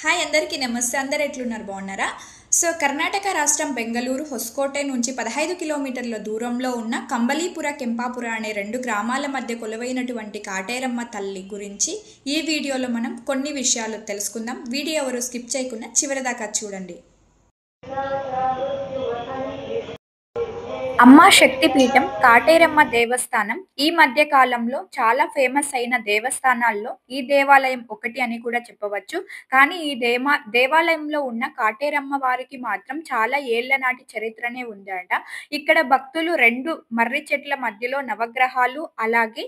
Hi అందరికీ నమస్తే. అందరు ఎట్లున్నారు? బాగున్నారా? సో కర్ణాటక రాష్ట్రం బెంగళూరు హొస్కోటె నుంచి 15 కిలోమీటర్ల దూరంలో ఉన్న కంబలీపుర కెంపాపుర అనే రెండు గ్రామాల మధ్య కొలువైనటువంటి కాటేరమ్మ తల్లి గురించి ఈ వీడియోలో మనం కొన్ని విషయాలు తెలుసుకుందాం. వీడియో ఎవరు స్కిప్ చేయకుండా చివరిదాకా చూడండి. అమ్మా శక్తిపీఠం కాటేరమ్మ దేవస్థానం ఈ మధ్య కాలంలో చాలా ఫేమస్ అయిన దేవస్థానాల్లో ఈ దేవాలయం ఒకటి అని కూడా చెప్పవచ్చు. కానీ ఈ దేవాలయంలో ఉన్న కాటేరమ్మ వారికి మాత్రం చాలా ఏళ్ల నాటి చరిత్రనే ఉందట. ఇక్కడ భక్తులు రెండు మర్రి చెట్ల మధ్యలో నవగ్రహాలు, అలాగే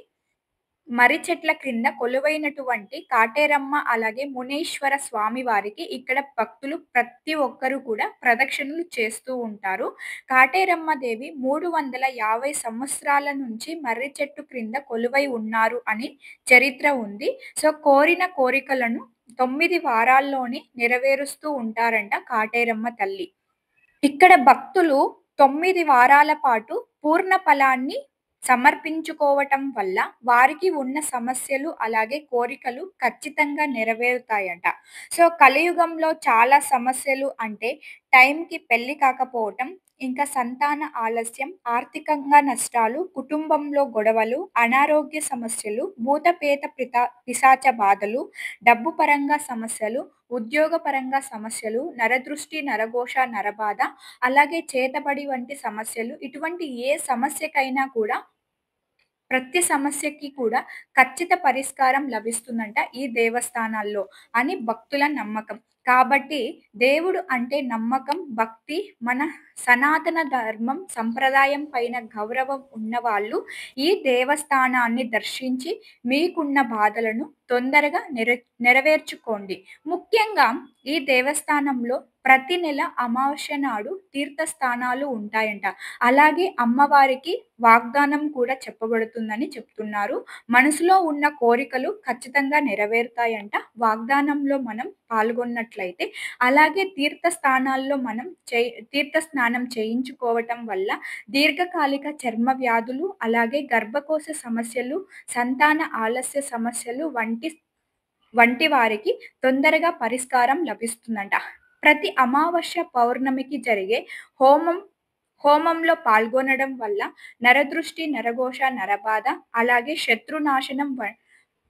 మర్రి చెట్ల క్రింద కొలువైనటువంటి కాటేరమ్మ, అలాగే మునేశ్వర స్వామి వారికి ఇక్కడ భక్తులు ప్రతి ఒక్కరు కూడా ప్రదక్షిణలు చేస్తూ ఉంటారు. కాటేరమ్మ దేవి 350 సంవత్సరాల నుంచి మర్రి చెట్టు క్రింద కొలువై ఉన్నారు అని చరిత్ర ఉంది. సో కోరిన కోరికలను 9 వారాల్లోనే నెరవేరుస్తూ ఉంటారంట కాటేరమ్మ తల్లి. ఇక్కడ భక్తులు 9 వారాల పాటు పూర్ణ ఫలాన్ని సమర్పించుకోవటం వల్ల వారికి ఉన్న సమస్యలు, అలాగే కోరికలు ఖచ్చితంగా నెరవేరుతాయట. సో కలియుగంలో చాలా సమస్యలు అంటే టైంకి పెళ్లి కాకపోవటం, ఇంకా సంతాన ఆలస్యం, ఆర్థికంగా నష్టాలు, కుటుంబంలో గొడవలు, అనారోగ్య సమస్యలు, భూతపేత పిశాచ బాధలు, డబ్బు పరంగా సమస్యలు, ఉద్యోగపరంగా సమస్యలు, నరదృష్టి, నరఘోష, నరబాధ, అలాగే చేతబడి వంటి సమస్యలు, ఇటువంటి ఏ సమస్యకైనా కూడా ప్రతి సమస్యకి కూడా ఖచ్చిత పరిష్కారం లభిస్తుందంట ఈ దేవస్థానాల్లో అని భక్తుల నమ్మకం. కాబట్టి దేవుడు అంటే నమ్మకం, భక్తి, మన సనాతన ధర్మం సంప్రదాయం పైన గౌరవం ఉన్నవాళ్ళు ఈ దేవస్థానాన్ని దర్శించి మీకున్న బాధలను తొందరగా నెరవేర్చుకోండి. ముఖ్యంగా ఈ దేవస్థానంలో ప్రతి నెల అమావాస్య నాడు తీర్థస్థానాలు ఉంటాయంట. అలాగే అమ్మవారికి వాగ్దానం కూడా చెప్పబడుతుందని చెప్తున్నారు. మనసులో ఉన్న కోరికలు ఖచ్చితంగా నెరవేరుతాయంట వాగ్దానంలో మనం పాల్గొన్నట్లయితే. అలాగే తీర్థస్థానాల్లో మనం తీర్థ స్నానం చేయించుకోవటం వల్ల దీర్ఘకాలిక చర్మ వ్యాధులు, అలాగే గర్భకోశ సమస్యలు, సంతాన ఆలస్య సమస్యలు వంటి వారికి తొందరగా పరిష్కారం లభిస్తుందంట. ప్రతి అమావాస్య పౌర్ణమికి జరిగే హోమంలో పాల్గొనడం వల్ల నరదృష్టి, నరఘోష, నరబాధ, అలాగే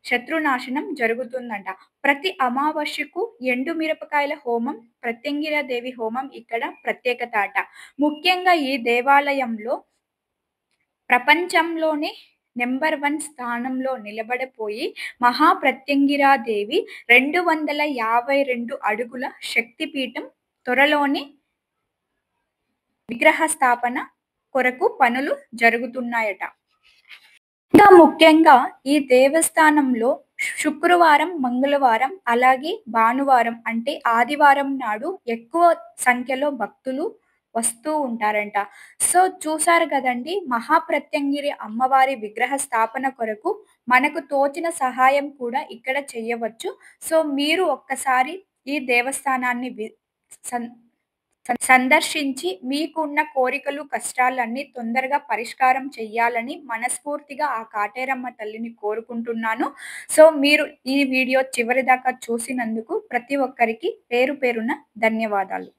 శత్రునాశనం జరుగుతుందంట. ప్రతి అమావాస్యకు ఎండు మిరపకాయల హోమం, ప్రత్యంగిరాదేవి హోమం ఇక్కడ ప్రత్యేకత అట. ముఖ్యంగా ఈ దేవాలయంలో ప్రపంచంలోనే నెంబర్ 1 స్థానంలో నిలబడిపోయి మహాప్రత్యంగిరాదేవి 252 అడుగుల శక్తిపీఠం త్వరలోనే విగ్రహ స్థాపన కొరకు పనులు జరుగుతున్నాయట. ఇంకా ముఖ్యంగా ఈ దేవస్థానంలో శుక్రవారం, మంగళవారం, అలాగే భానువారం అంటే ఆదివారం నాడు ఎక్కువ సంఖ్యలో భక్తులు వస్తూ ఉంటారంట. సో చూసారు కదండి, మహాప్రత్యంగిరి అమ్మవారి విగ్రహ స్థాపన కొరకు మనకు తోచిన సహాయం కూడా ఇక్కడ చేయవచ్చు. సో మీరు ఒక్కసారి ఈ దేవస్థానాన్ని సందర్శించి మీకున్న కోరికలు, కష్టాలన్నీ తొందరగా పరిష్కారం చెయ్యాలని మనస్ఫూర్తిగా ఆ కాటేరమ్మ తల్లిని కోరుకుంటున్నాను. సో మీరు ఈ వీడియో చివరి దాకా చూసినందుకు ప్రతి ఒక్కరికి పేరు పేరున ధన్యవాదాలు.